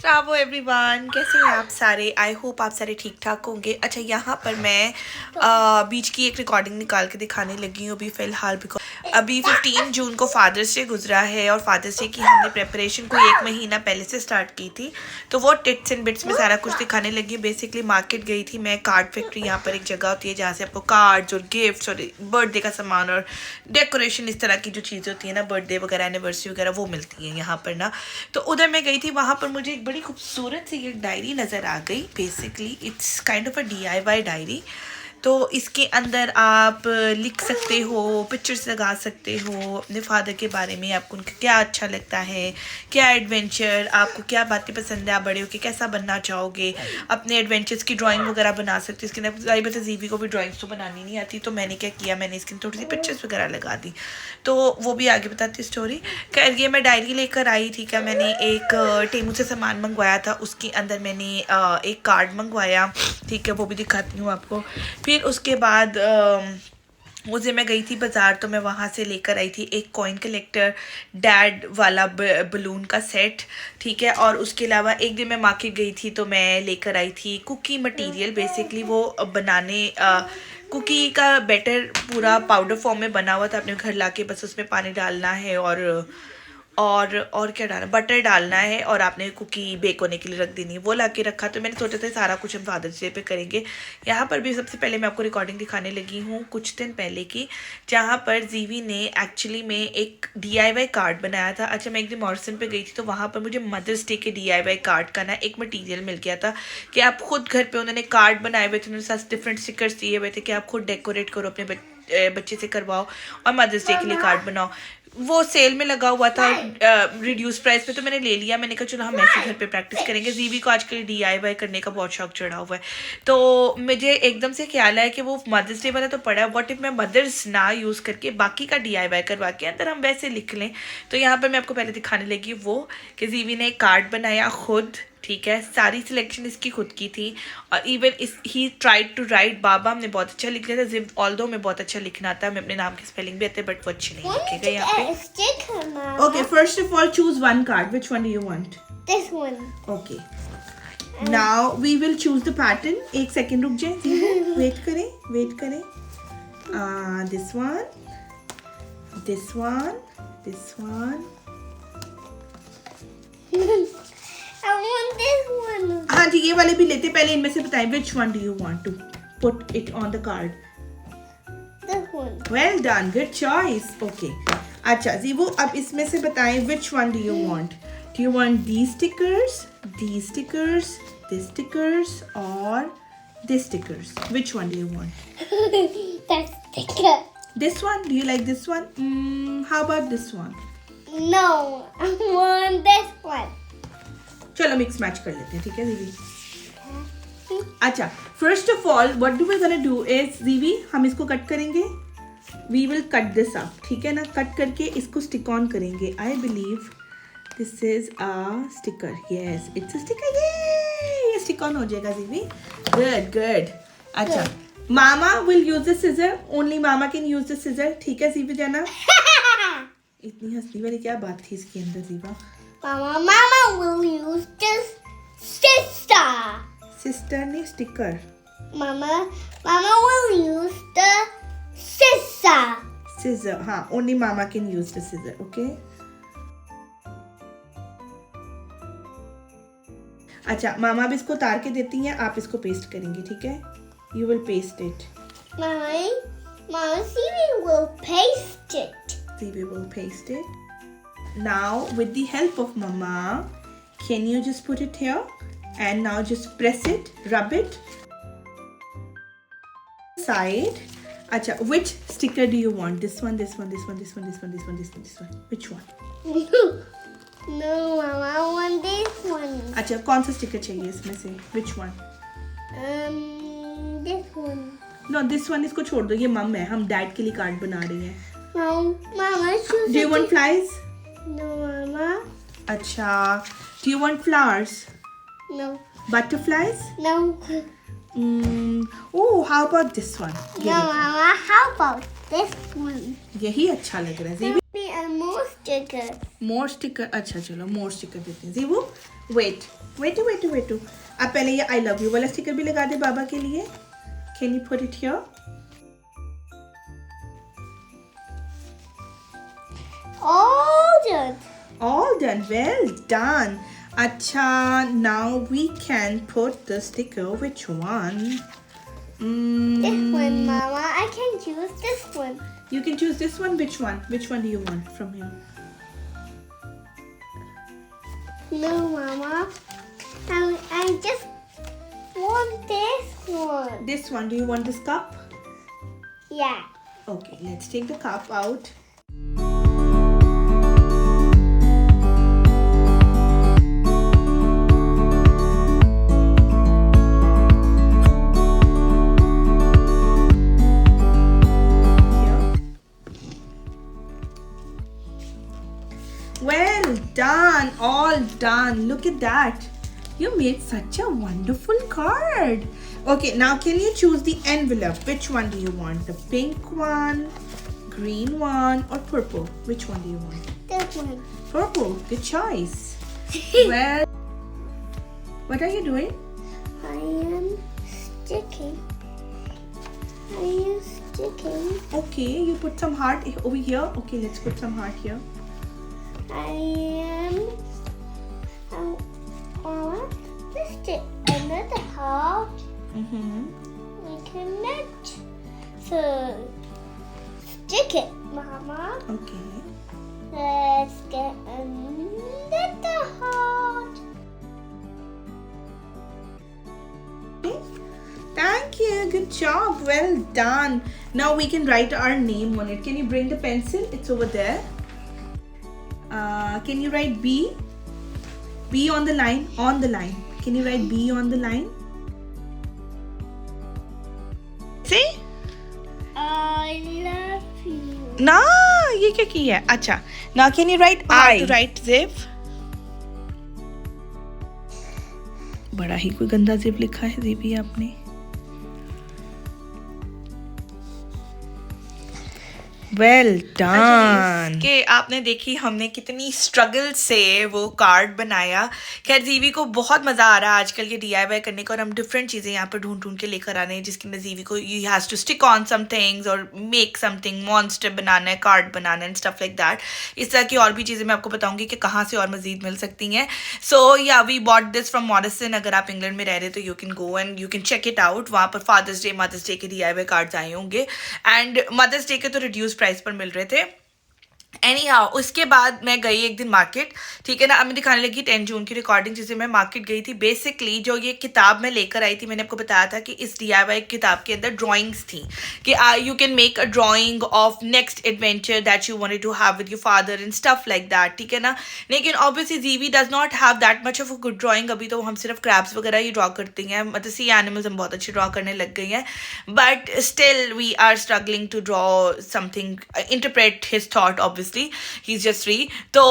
अस्सलाम एवरीवन, कैसे हैं आप सारे। आई होप आप सारे ठीक ठाक होंगे। अच्छा, यहाँ पर मैं बीच की एक रिकॉर्डिंग निकाल के दिखाने लगी हूँ अभी फ़िलहाल, बिकॉज अभी 15 जून को फादर्स डे गुजरा है और फादर्स डे की हमने प्रेपरेशन को 1 महीना पहले से स्टार्ट की थी, तो वो टिप्स एंड बिट्स में सारा कुछ दिखाने लगी। बेसिकली मार्केट गई थी मैं, कार्ड फैक्ट्री, यहाँ पर एक जगह होती है जहाँ से आपको कार्ड्स और गिफ्ट्स और बर्थडे का सामान और डेकोरेशन, इस तरह की जो चीज़ें होती है ना, बर्थडे वगैरह एनिवर्सरी वगैरह, वो मिलती है यहाँ पर ना। तो उधर मैं गई थी, वहाँ पर मुझे एक बड़ी खूबसूरत सी एक डायरी नज़र आ गई। Basically it's kind of a DIY diary. तो इसके अंदर आप लिख सकते हो, पिक्चर्स लगा सकते हो अपने फादर के बारे में, आपको उनका क्या अच्छा लगता है, क्या एडवेंचर, आपको क्या बातें पसंद है, आप बड़े होकर कैसा बनना चाहोगे, अपने एडवेंचर्स की ड्राइंग वगैरह बना सकते हो। इसके अंदर जाहिर बात है जीवी को भी ड्राइंग्स तो बनानी नहीं आती, तो मैंने क्या किया, मैंने इसके अंदर थोड़ी सी पिक्चर्स वगैरह लगा दी, तो वो भी आगे बताती स्टोरी। खैर, ये मैं डायरी लेकर आई, ठीक है। मैंने एक टेमू से सामान मंगवाया था, उसके अंदर मैंने एक कार्ड मंगवाया, ठीक है, वो भी दिखाती हूँ आपको। फिर उसके बाद उस दिन मैं गई थी बाज़ार, तो मैं वहाँ से लेकर आई थी एक कॉइन कलेक्टर डैड वाला बलून का सेट, ठीक है। और उसके अलावा एक दिन मैं मार्केट गई थी, तो मैं लेकर आई थी कुकी मटेरियल। बेसिकली वो बनाने कुकी का बैटर पूरा पाउडर फॉर्म में बना हुआ था, अपने घर लाके बस उसमें पानी डालना है और क्या डालना, बटर डालना है, और आपने कुकी बेक होने के लिए रख देनी है। वो ला के रखा, तो मैंने सोचा था सारा कुछ हम फादर्स डे पे करेंगे। यहाँ पर भी सबसे पहले मैं आपको रिकॉर्डिंग दिखाने लगी हूँ कुछ दिन पहले की, जहाँ पर जीवी ने एक्चुअली में एक DIY कार्ड बनाया था। अच्छा, मैं एक दिन मॉर्सन पे गई थी, तो वहाँ पर मुझे मदर्स डे के DIY कार्ड का ना एक मटीरियल मिल गया था कि आप खुद घर पर, उन्होंने कार्ड बनाए हुए थे, उन्होंने साथ डिफरेंट स्टिकर्स दिए हुए थे कि आप खुद डेकोरेट करो, अपने बच्चे से करवाओ और मदर्स डे के लिए कार्ड बनाओ। वो सेल में लगा हुआ था रिड्यूस प्राइस पे, तो मैंने ले लिया। मैंने कहा चलो हम ऐसे घर पे प्रैक्टिस करेंगे। जीवी को आजकल DIY करने का बहुत शौक चढ़ा हुआ है, तो मुझे एकदम से ख्याल आया कि वो मदर्स डे वाला तो पड़ा है, व्हाट इफ मैं मदर्स ना यूज़ करके बाकी का DIY करवा के अंदर हम वैसे लिख लें। तो यहाँ पर मैं आपको पहले दिखाने लगी वो कि जीवी ने एक कार्ड बनाया खुद, ठीक है। सारी सिलेक्शन इसकी खुद की थी, और even he tried to write बाबा, हमने बहुत अच्छा लिख लिया था। जिब ऑल्दो में बहुत अच्छा लिखना आता है, मैं अपने नाम की स्पेलिंग भी आते हैं, बट वो अच्छी नहीं लिखेगा यहाँ पे। Okay, first of all choose one card. Which one do you want? This one. Okay, now we will choose the pattern. एक सेकेंड रुक जाए, वेट करें। This one, this one, this one. I want this one. हाँ जी, ये वाले भी लेते। पहले इनमें से बताएं, which one do you want to put it on the card? This one. Well done, good choice. Okay. अच्छा जीवो, अब इसमें से बताएं which one do you want? Do you want these stickers, these stickers, these stickers, or these stickers? Which one do you want? That sticker. This one? Do you like this one? How about this one? No, I want this one. चलो mix match कर लेते हैं, ठीक है जीवी। अच्छा, first of all what do we gonna do is, जीवी हम इसको कट करेंगे। We will cut this up, ठीक है ना। कट करके इसको स्टिक ऑन करेंगे। I believe this is a sticker. Yes, it's a sticker. ये स्टिक ऑन हो जाएगा जीवी। गुड। अच्छा, मामा will use the scissor, only मामा कैन यूज द सिजर, ठीक है जीवी जाना। इतनी हंसने वाली क्या बात थी इसके अंदर जीवा? Mama will use this sister. Sister ने sticker. Mama will use the scissor. Scissor, हाँ, only mama can use the scissor, okay? अच्छा, मामा अब इसको उतार के देती हैं, आप इसको पेस्ट करेंगे, ठीक है। You will paste it. Mama, Zivi will paste it. Zivi will paste it. Now, with the help of mama, can you just put it here? And now just press it, rub it. Side. Acha, which sticker do you want? This one, this one, this one, this one, this one, this one, this one, this one. Which one? No, Mama, I want this one. अच्छा, कौन सा sticker चाहिए इसमें से? Which one? This one. No, this one इसको छोड़ दो, ये मम है, हम डैड के लिए कार्ड बना रही हैं। Mama, choose. Do you want flies? No, Mama. अच्छा, do you want flowers? No. Butterflies? No. Oh, how about this one? No, Mama, how about this one? यही अच्छा लग रहा है। Be a more more sticker. More sticker, अच्छा चलो मोर sticker देते हैं। जीवू वेट, अब पहले ये आई लव यू वाला स्टिकर भी लगा दे बाबा के लिए। Can you put it here? All done, well done. Acha, now we can put the sticker. Which one? This one, Mama. I can choose this one. You can choose this one. Which one? Which one do you want from here? No, Mama. I just want this one. This one. Do you want this cup? Yeah. Okay, let's take the cup out. Well done, all done. Look at that. You made such a wonderful card. Okay, now can you choose the envelope? Which one do you want? The pink one, green one, or purple? Which one do you want? This one. Purple. Good choice. Well, what are you doing? I am sticking. Okay, you put some heart over here. Okay, let's put some heart here. I am another heart. We connect. So stick it, Mama. Okay. Let's get another heart. Okay. Thank you. Good job. Well done. Now we can write our name on it. Can you bring the pencil? It's over there. Can you write B? B on the line. On the line. Can you write B on the line? See? I love you. ना ये क्या की है? अच्छा. Now can you write I? To write Ziv? बड़ा ही कोई गंदा Ziv लिखा है Ziv आपने. वेल डन कि आपने देखी हमने कितनी स्ट्रगल से वो कार्ड बनाया। खैर जीवी को बहुत मज़ा आ रहा है आजकल ये DIY करने का और हम डिफरेंट चीज़ें यहाँ पर ढूंढ के लेकर आ रहे हैं जिसके अंदर जीवी को you has to stick on some things और मेक समथिंग, मॉन्स्टर बनाना है, कार्ड बनाना है एंड स्टफ लाइक दैट। इस तरह की और भी चीज़ें मैं आपको बताऊंगी कि कहाँ से और मज़ीद मिल सकती हैं। सो या we bought this from Morrison. अगर आप इंग्लैंड में रह रहे तो you can go and you can check it out. वहाँ पर फादर्स डे, मदर्स डे के DIY कार्ड्स आए होंगे एंड मदर्स डे के तो रिड्यूस प्राइस पर मिल रहे थे। Anyhow, उसके बाद मैं गई एक दिन मार्केट, ठीक है ना। अब मैं दिखाने लगी 10 जून की रिकॉर्डिंग जिसे मैं मार्केट गई थी। बेसिकली जो ये किताब मैं लेकर आई थी, मैंने आपको बताया था कि इस DIY किताब के अंदर ड्राइंग्स थी कि you can make a drawing of next adventure that you wanted to have with your father and stuff like that, ठीक है ना। लेकिन obviously Jeevi does not have that much of a good drawing. अभी तो हम सिर्फ क्रैब्स वगैरह ही draw करती हैं, मतलब सी एनिमल्स हम बहुत अच्छे ड्रॉ करने लग गई हैं, but still we are struggling to draw something, interpret his thought. Obviously he is just free. तो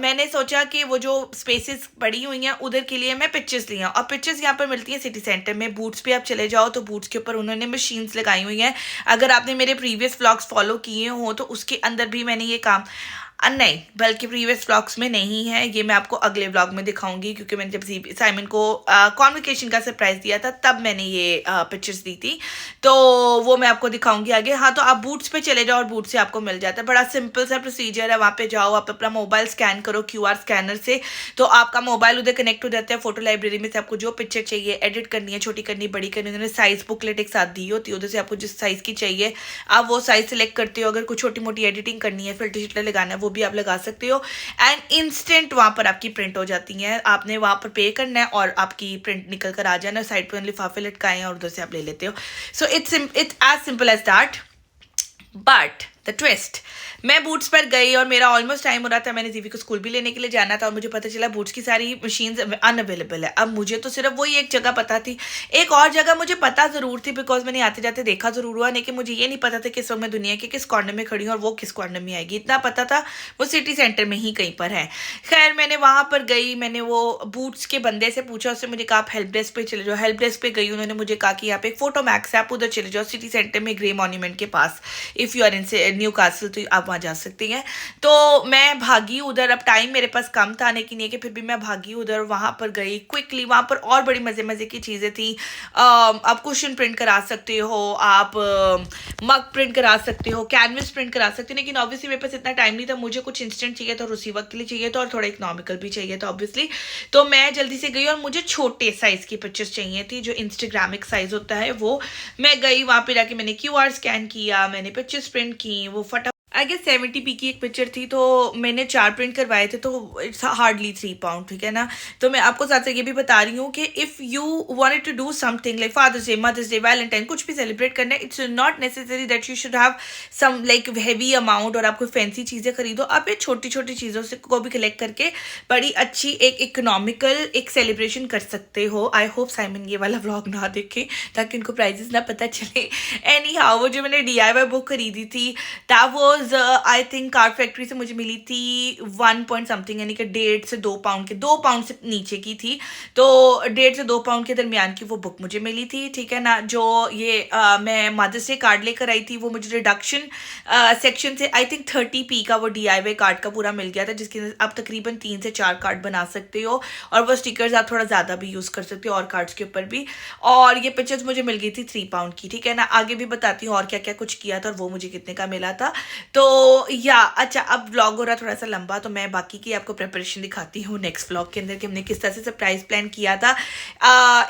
मैंने सोचा कि वो जो स्पेसेस पड़ी हुई हैं उधर के लिए मैं पिक्चर्स ली हूँ और पिक्चर्स यहाँ पर मिलती हैं सिटी सेंटर में। बूट्स पे आप चले जाओ तो बूट्स के ऊपर उन्होंने मशीन्स लगाई हुई हैं। अगर आपने मेरे प्रीवियस व्लॉग्स फॉलो किए हो तो उसके अंदर भी मैंने ये काम नहीं, बल्कि प्रीवियस व्लॉग्स में नहीं है, ये मैं आपको अगले व्लॉग में दिखाऊंगी क्योंकि मैंने जब साइमन को कॉन्वोकेशन का सरप्राइज दिया था तब मैंने ये पिक्चर्स दी थी, तो वो मैं आपको दिखाऊंगी आगे। हाँ, तो आप बूट्स पे चले जाओ और बूट से आपको मिल जाता है। बड़ा सिंपल सा प्रोसीजर है। वहाँ पे जाओ, आप अपना मोबाइल स्कैन करो QR स्कैनर से, तो आपका मोबाइल उधर कनेक्ट हो जाता है। फोटो लाइब्रेरी में से आपको जो पिक्चर चाहिए, एडिट करनी है, छोटी करनी, बड़ी करनी, उन्होंने साइज बुकलेट एक साथ दी होती है, उधर से आपको जिस साइज़ की चाहिए आप वो साइज़ सेलेक्ट करते हो। अगर कुछ छोटी मोटी एडिटिंग करनी है, फिल्टर शिल्टर लगाना है, वो भी आप लगा सकते हो एंड इंस्टेंट वहां पर आपकी प्रिंट हो जाती हैं। आपने वहां पर पे करना है और आपकी प्रिंट निकल कर आ जाना, साइड पर लिफाफे लटकाए हैं और उधर से आप ले लेते हो। So it's as simple as that. But the twist, मैं बूट्स पर गई और मेरा ऑलमोस्ट टाइम हो रहा था, मैंने जीवी को स्कूल भी लेने के लिए जाना था और मुझे पता चला बूट्स की सारी मशीन्स अनअवेलेबल है। अब मुझे तो सिर्फ वही एक जगह पता थी, एक और जगह मुझे पता ज़रूर थी बिकॉज मैंने आते जाते देखा ज़रूर हुआ, लेकिन मुझे ये नहीं पता था कि इस वक्त मैं दुनिया के किस कॉर्नर में खड़ी हूँ और वो किस कॉर्नर में आएगी। इतना पता था वो सिटी सेंटर में ही कहीं पर है। खैर मैंने वहाँ पर गई, मैंने वो बूट्स के बंदे से पूछा, उससे मुझे कहा आप हेल्प डेस्क पे चले जाओ। हेल्प डेस्क पे गई, उन्होंने मुझे कहा कि यहाँ पे एक फोटो मैक्स है, आप उधर चले जाओ सिटी सेंटर में ग्रे मॉन्यूमेंट के पास, if you are in Newcastle, तो आप वहाँ जा सकती हैं। तो मैं भागी उधर, अब टाइम मेरे पास कम था आने की नहीं कि, फिर भी मैं भागी उधर, वहाँ पर गई क्विकली। वहाँ पर और बड़ी मज़े मज़े की चीज़ें थी। आप कुशन प्रिंट करा सकते हो, आप मग प्रिंट करा सकते हो, कैनवस प्रिंट करा सकते हो, लेकिन ऑब्वियसली मेरे पास इतना टाइम नहीं था, मुझे कुछ इंस्टेंट चाहिए था और उसी वक्त के लिए चाहिए था और थोड़ा इकोनॉमिकल भी चाहिए था ऑब्वियसली। तो मैं जल्दी से गई और मुझे छोटे साइज़ की पिक्चर्स चाहिए थी, जो इंस्टाग्रामिक साइज़ होता है वो। मैं गई वहाँ पे जाके मैंने QR स्कैन किया, मैंने पिक्चर्स प्रिंट की, वो फटा आई गेस 70p की एक पिक्चर थी, तो मैंने 4 प्रिंट करवाए थे, तो इट्स हार्डली 3 पाउंड, ठीक है ना। तो मैं आपको साथ साथ ये भी बता रही हूँ कि if you wanted to do something like father's day, mother's day, Valentine, कुछ भी सेलिब्रेट करना है, it's not necessary that you should have some like heavy amount और आप कोई फैंसी चीज़ें खरीदो। आप ये छोटी छोटी चीज़ों से को भी कलेक्ट करके बड़ी अच्छी एक इकोनॉमिकल एक सेलिब्रेशन कर सकते हो। आई होप साइमन ये वाला व्लॉग ना देखे ताकि उनको प्राइजेस ना पता चले। एनी हाउ, वो जो मैंने DIY बुक खरीदी थी that was I think card factory से मुझे मिली थी 1 पॉइंट समथिंग, यानी कि 1.5 से 2 पाउंड के, 2 पाउंड से नीचे की थी, तो 1.5 से 2 पाउंड के दरमियान की वो बुक मुझे मिली थी, ठीक है ना। जो ये मैं मदर्स डे कार्ड लेकर आई थी, वो मुझे रिडक्शन सेक्शन से आई थिंक 30p का वो DIY कार्ड का पूरा मिल गया था, जिसके आप तकरीबन 3 से 4 कार्ड बना सकते हो और वो स्टिकर्स आप थोड़ा ज़्यादा भी यूज़ कर सकते हो और कार्ड्स के ऊपर भी। और ये पिक्चर्स मुझे मिल गई थी 3 पाउंड की, ठीक है ना। आगे भी बताती हूँ और क्या क्या कुछ किया था और वो मुझे कितने का मिला था। तो या अच्छा, अब व्लॉग हो रहा थोड़ा सा लंबा, तो मैं बाकी की आपको प्रिपरेशन दिखाती हूँ नेक्स्ट व्लॉग के अंदर कि हमने किस तरह से सरप्राइज प्लान किया था।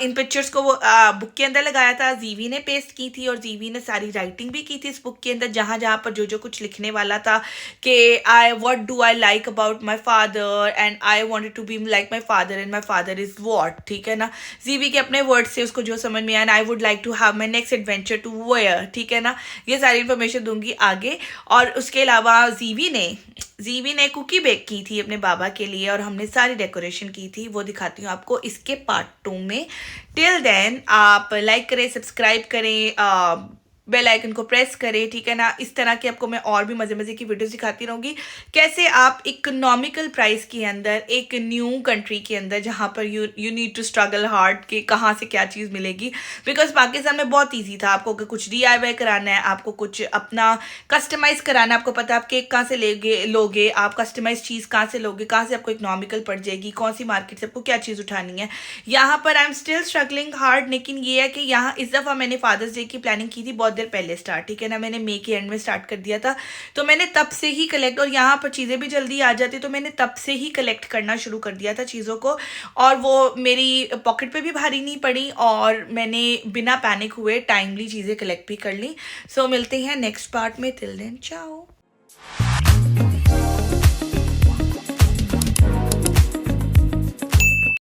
इन पिक्चर्स को वो बुक के अंदर लगाया था, जीवी ने पेस्ट की थी और जीवी ने सारी राइटिंग भी की थी इस बुक के अंदर, जहाँ जहाँ पर जो जो कुछ लिखने वाला था कि what do I like about my father and I wanted to be like my father and my father is what, ठीक है ना। जीवी के अपने वर्ड से उसको जो समझ में आया, and I would like to have my next adventure to where, ठीक है ना। ये सारी इन्फॉर्मेशन दूंगी आगे। और उसके अलावा जीवी ने कुकी बेक की थी अपने बाबा के लिए और हमने सारी डेकोरेशन की थी, वो दिखाती हूँ आपको इसके पार्ट 2 में। टिल देन आप लाइक करें, सब्सक्राइब करें, बेल आइकन को प्रेस करें, ठीक है ना। इस तरह की आपको मैं और भी मज़े मज़े की वीडियोस दिखाती रहूँगी, कैसे आप इकोनॉमिकल प्राइस के अंदर एक न्यू कंट्री के अंदर, जहाँ पर you need to struggle hard कि कहाँ से क्या चीज़ मिलेगी। बिकॉज पाकिस्तान में बहुत ईजी था, आपको कुछ DIY कराना है, आपको कुछ अपना कस्टमाइज़ कराना है, आपको पता है आप केक कहाँ से लोगे, आप कस्टमाइज चीज़ कहाँ से लोगे, कहाँ से आपको इकोनॉमिकल पड़ जाएगी, कौन सी मार्केट से आपको क्या चीज़ उठानी है। यहाँ पर I am still struggling hard, लेकिन ये है कि यहाँ इस दफ़ा मैंने फादर्स डे की प्लानिंग की थी बहुत देर पहले स्टार्ट, ठीक है ना। मैंने मई के एंड में स्टार्ट कर दिया था, तो मैंने तब से ही कलेक्ट, और यहाँ पर चीज़ें भी जल्दी आ जाती, तो मैंने तब से ही कलेक्ट करना शुरू कर दिया था चीज़ों को, और वो मेरी पॉकेट पे भी भारी नहीं पड़ी और मैंने बिना पैनिक हुए टाइमली चीज़ें कलेक्ट भी कर ली। सो मिलते हैं नेक्स्ट पार्ट में, टिल देन चाओ।